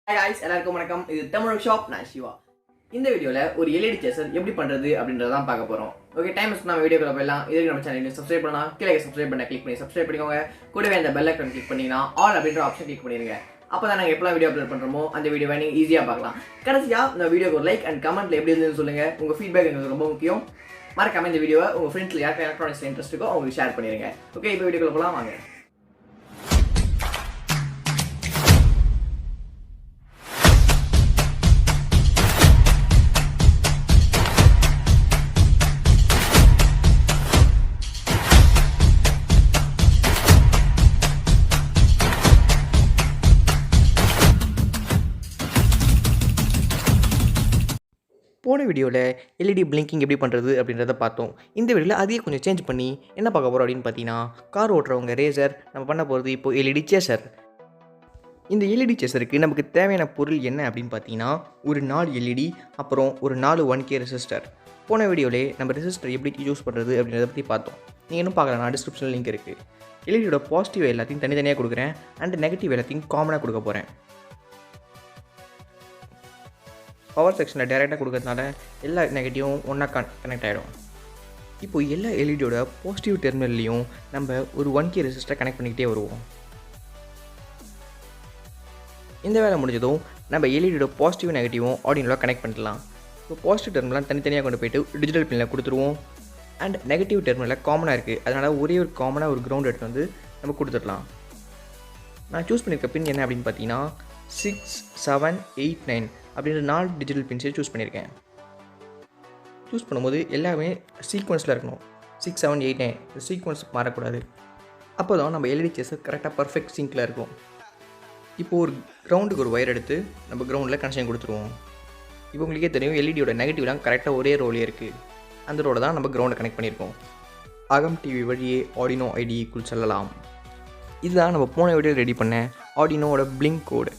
Hi guys, எல்லாருக்கும் வணக்கம். இது தமிழ் ஷாப். நான் சிவா. இந்த வீடியோல ஒரு LED chaser எப்படி பண்றது அப்படின்றத தான் பார்க்க போறோம். ஓகே, டைம் வேஸ்ட் பண்ணாம வீடியோக்குள்ள போயிடலாம். இதுக்கு நம்ம சேனலை சப்ஸ்கிரைப் பண்ணா கீழே சப்ஸ்கிரைப் பண்ண கிளிக் பண்ணி சப்ஸ்கிரைப் பண்ணிக்கோங்க. கூடவே அந்த பெல் ஐகான் கிளிக் பண்ணீங்கன்னா ஆல் அப்படின்ற ஆப்ஷன் கிளிக் பண்ணிருங்க. அப்பதான் நாங்க எப்பலாம் வீடியோ அப்லோட் பண்றோமோ அந்த வீடியோவை நீங்க ஈஸியா பார்க்கலாம். கடைசியா இந்த வீடியோக்கு ஒரு லைக் அண்ட் கமெண்ட்ல எப்படி இருந்துன்னு சொல்லுங்க. உங்க ஃபீட்பேக் எங்களுக்கு ரொம்ப முக்கியம். மறக்காம இந்த வீடியோவை உங்க ஃப்ரெண்ட்ஸ்ல யாருக்கு எலக்ட்ரானிக்ஸ் இன்ட்ரெஸ்ட் இருக்கோ அவங்களுக்கு ஷேர் பண்ணிருங்க. ஓகே, இப்போ வீடியோக்குள்ள போலாம் வாங்க. போன வீடியோவில் எல்இடி பிளிங்கிங் எப்படி பண்ணுறது அப்படின்றத பார்த்தோம். இந்த வீடியோவில் அதையே கொஞ்சம் சேஞ்ச் பண்ணி என்ன பார்க்க போகிறோம் அப்படின்னு பார்த்தீங்கன்னா, கார் ஓட்டுறவங்க ரேசர், நம்ம பண்ண போகிறது இப்போது எல்இடி சேசர். இந்த எல்இடி சேசருக்கு நமக்கு தேவையான பொருள் என்ன அப்படின்னு பார்த்தீங்கன்னா, ஒரு 4 எல்இடி, அப்புறம் ஒரு 4 1K ரெசிஸ்டர். போன வீடியோவிலே நம்ம ரெசிஸ்டர் எப்படி யூஸ் பண்ணுறது அப்படின்றத பற்றி பார்த்தோம். நீங்கள் இன்னும் பார்க்கலாம், நான் டிஸ்கிரிப்ஷனில் லிங்க் இருக்குது. எல்இடியோட பாசிட்டிவ் எல்லாத்தையும் தனித்தனியாக கொடுக்குறேன், அண்ட் நெகட்டிவ் எல்லாத்தையும் காமனாக கொடுக்க போகிறேன். பவர் செக்ஷனில் டைரெக்டாக கொடுக்கறதுனால எல்லா நெகட்டிவும் ஒன்றா கனெக்ட் ஆகிடும். இப்போது எல்லா எல்இடியோட பாசிட்டிவ் டெர்மினல்லையும் நம்ம ஒரு 1K ரெசிஸ்டரை கனெக்ட் பண்ணிக்கிட்டே வருவோம். இந்த வேலை முடிஞ்சதும் நம்ம எல்இடியோட பாசிட்டிவ் நெகட்டிவும் ஆர்டினோவில் கனெக்ட் பண்ணிடலாம். இப்போ பாசிட்டிவ் டெர்மினலாம் தனித்தனியாக கொண்டு போய்ட்டு டிஜிட்டல் பின்னில் கொடுத்துருவோம். அண்ட் நெகட்டிவ் டெர்மினலில் காமனாக இருக்குது, அதனால் ஒரே ஒரு காமனாக ஒரு கிரவுண்ட் எடுத்து வந்து நம்ம கொடுத்துடலாம். நான் சூஸ் பண்ணியிருக்க பின் என்ன அப்படின்னு பார்த்தீங்கன்னா 6, 7, 8, 9 அப்படின்ற 4 டிஜிட்டல் பின்ஸை சூஸ் பண்ணியிருக்கேன். சூஸ் பண்ணும்போது எல்லாமே சீக்வன்ஸில் இருக்கணும். 6, 7, 8, 9 இந்த சீக்வன்ஸ் மாறக்கூடாது. அப்போ தான் நம்ம எல்இடி சேசர் கரெக்டாக பர்ஃபெக்ட் சிங்கில் இருக்கும். இப்போது ஒரு கிரவுண்டுக்கு ஒரு ஒயர் எடுத்து நம்ம கிரவுண்டில் கனெக்ஷன் கொடுத்துருவோம். இப்போ உங்களுக்கே தெரியும், எல்இடியோட நெகட்டிவ்லாம் கரெக்டாக ஒரே ரோலே இருக்குது. அந்த ரோட தான் நம்ம கிரவுண்டை கனெக்ட் பண்ணியிருக்கோம். அகம் டிவி வழியே ஆர்டினோ ஐடிக்குள் செல்லலாம். இதுதான் நம்ம போன வீடியோ ரெடி பண்ண ஆர்டினோவோட பிளிங்க் கோடு.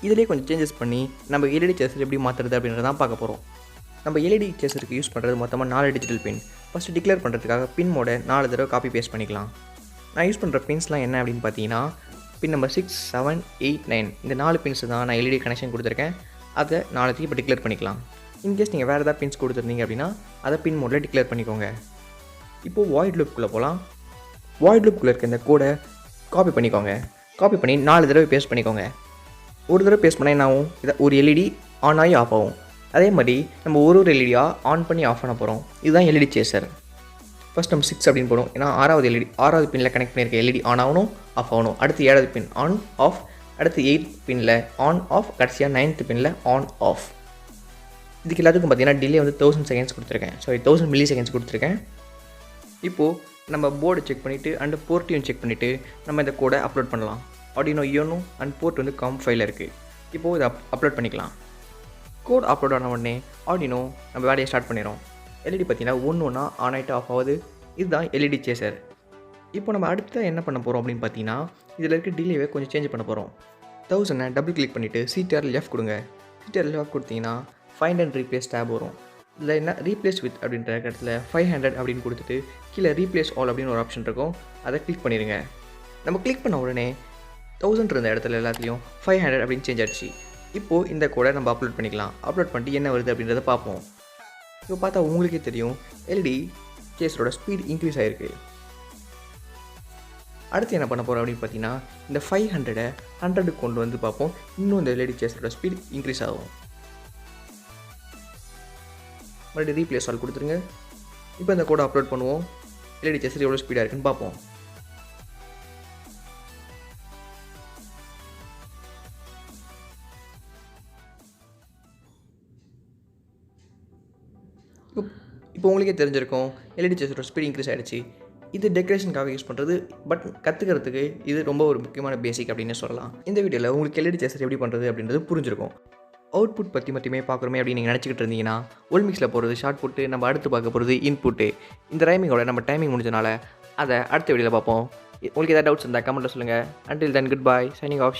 இதிலே கொஞ்சம் சேஞ்சஸ் பண்ணி நம்ம எல்இடி சேசர் எப்படி மாற்றுறது அப்படின்றத தான் பார்க்க போகிறோம். நம்ம எல்இடி சேசருக்கு யூஸ் பண்ணுறது மொத்தமாக 4 டிஜிட்டல் பின். ஃபஸ்ட்டு டிக்ளேர் பண்ணுறதுக்காக பின் மோட 4 தடவை காப்பி பேஸ்ட் பண்ணிக்கலாம். நான் யூஸ் பண்ணுற பின்ஸ்லாம் என்ன அப்படின்னு பார்த்தீங்கன்னா, பின் நம்பர் 6, 7, 8, 9 இந்த 4 பின்ஸ் தான் நான் எல்இடி கனெக்ஷன் கொடுத்துருக்கேன். அதை 4 இப்போ டிக்ளேர் பண்ணிக்கலாம். இன்கேஸ் நீங்கள் வேறு ஏதாவது பின்ஸ் கொடுத்துருந்தீங்க அப்படின்னா அதை பின் மோடில் டிக்ளேர் பண்ணிக்கோங்க. இப்போது வாய்ட் லூப்புக்குள்ளே போகலாம். வாய்ட் லூப்புக்குள்ளே இருக்க இந்த கோடை காப்பி பண்ணிக்கோங்க. காப்பி பண்ணி 4 தடவை பேஸ்ட் பண்ணிக்கோங்க. ஒரு தடவை பேஸ்ட் பண்ணால் என்ன ஆகும், இதை ஒரு எல்இடி ஆன் ஆகி ஆஃப் ஆகும். அதே மாதிரி நம்ம ஒரு எல்இடியாக ஆன் பண்ணி ஆஃப் பண்ண போகிறோம். இதுதான் எல்இடி சேசர். ஃபஸ்ட் நம்ம 6 அப்படின்னு போடும், ஏன்னா 6வது பின்னில் கனெக்ட் பண்ணியிருக்க எல்இடி ஆன் ஆகணும், ஆஃப் ஆகணும். அடுத்து 7வது பின் ஆன் ஆஃப், அடுத்து 8th பின்னில் ஆன் ஆஃப், கடைசியாக 9th பின்னில் ஆன் ஆஃப். இதுக்கு எல்லாத்துக்கும் பார்த்தீங்கன்னா டிலே வந்து 1000 செகண்ட்ஸ் கொடுத்துருக்கேன். 1000 மில்லி செகண்ட்ஸ் கொடுத்துருக்கேன். இப்போது நம்ம போர்டு செக் பண்ணிவிட்டு அண்ட் போர்ட்டையும் செக் பண்ணிவிட்டு நம்ம இந்த கோடை அப்லோட் பண்ணலாம். ஆர்டினோ யூனோ அண்ட் போர்ட் வந்து காம் ஃபைலில் இருக்குது. இப்போது இதை அப்லோட் பண்ணிக்கலாம். கோட் அப்லோட் ஆன உடனே ஆர்டினோ நம்ம வேலையை ஸ்டார்ட் பண்ணிடும். எல்இடி பார்த்தீங்கன்னா ஒன்றா ஆன் ஆகிட்டு ஆஃப் ஆகுது. இதுதான் எல்இடி சேசர். இப்போ நம்ம அடுத்த என்ன பண்ண போகிறோம் அப்படின்னு பார்த்தீங்கன்னா, இதில் இருக்க டிலேவை கொஞ்சம் சேஞ்ச் பண்ண போகிறோம். 1000 டபுள் கிளிக் பண்ணிவிட்டு சிடிஆர் லெஃப்ட் கொடுங்க. சிடிஆர் லெஃப்ட் கொடுத்தீங்கன்னா ஃபைண்ட் அண்ட் ரீப்ளேஸ் டேப் வரும். இதில் என்ன ரீப்ளேஸ் வித் அப்படின்ற இடத்துல 500 அப்படின்னு கொடுத்துட்டு கீழே ரீப்ளேஸ் ஆல் அப்படின்னு ஒரு ஆப்ஷன் இருக்கும், அதை கிளிக் பண்ணிடுங்க. நம்ம கிளிக் பண்ண உடனே 1000 இருந்த இடத்துல எல்லாத்துலேயும் 500 அப்படின்னு சேஞ்ச் ஆகிடுச்சு. இப்போது இந்த கோடை நம்ம அப்லோட் பண்ணிக்கலாம். அப்லோட் பண்ணிட்டு என்ன வருது அப்படின்றத பார்ப்போம். இப்போ பார்த்தா உங்களுக்கே தெரியும், எல்இடி சேசரோட ஸ்பீட் இன்க்ரீஸ் ஆகிருக்கு. அடுத்து என்ன பண்ண போகிறோம் அப்படின்னு பார்த்தீங்கன்னா, இந்த 500 100 கொண்டு வந்து பார்ப்போம். இன்னும் இந்த எல்இடி சேசரோட ஸ்பீட் இன்க்ரீஸ் ஆகும். மறுபடியும் ரீப்ளேஸ் ஆல் கொடுத்துருங்க. இப்போ இந்த கோடை அப்லோட் பண்ணுவோம். எல்இடி சேசர் எவ்வளோ ஸ்பீடாக இருக்குன்னு பார்ப்போம். இப்போ உங்களுக்கே தெரிஞ்சிருக்கும், எல்இடி சேசரோட ஸ்பீட் இன்க்ரீஸ் ஆகிடுச்சு. இது டெக்கரேஷனுக்காக யூஸ் பண்ணுறது, பட் கற்றுக்கிறதுக்கு இது ரொம்ப ஒரு முக்கியமான பேசிக் அப்படின்னு சொல்லலாம். இந்த வீடியோவில் உங்களுக்கு எல்இடி சேசர் எப்படி பண்ணுறது அப்படின்றது புரிஞ்சிருக்கும். அவுட்புட் பற்றி மட்டுமே பார்க்குறோமே அப்படின்னு நீங்கள் நினச்சிக்கிட்டு இருந்தீங்கன்னா, ஒலிமிக்ஸில் போகிறது ஷார்ட் புட்டு, நம்ம அடுத்து பார்க்க போகிறது இன்புட்டு. இந்த ரைமிங்கோட நம்ம டைமிங் முடிஞ்சனால அதை அடுத்த வீடியோவில் பார்ப்போம். உங்களுக்கு ஏதாவது டவுட்ஸ் இருந்தால் கமெண்ட்டில் சொல்லுங்கள். Until then good bye, signing off.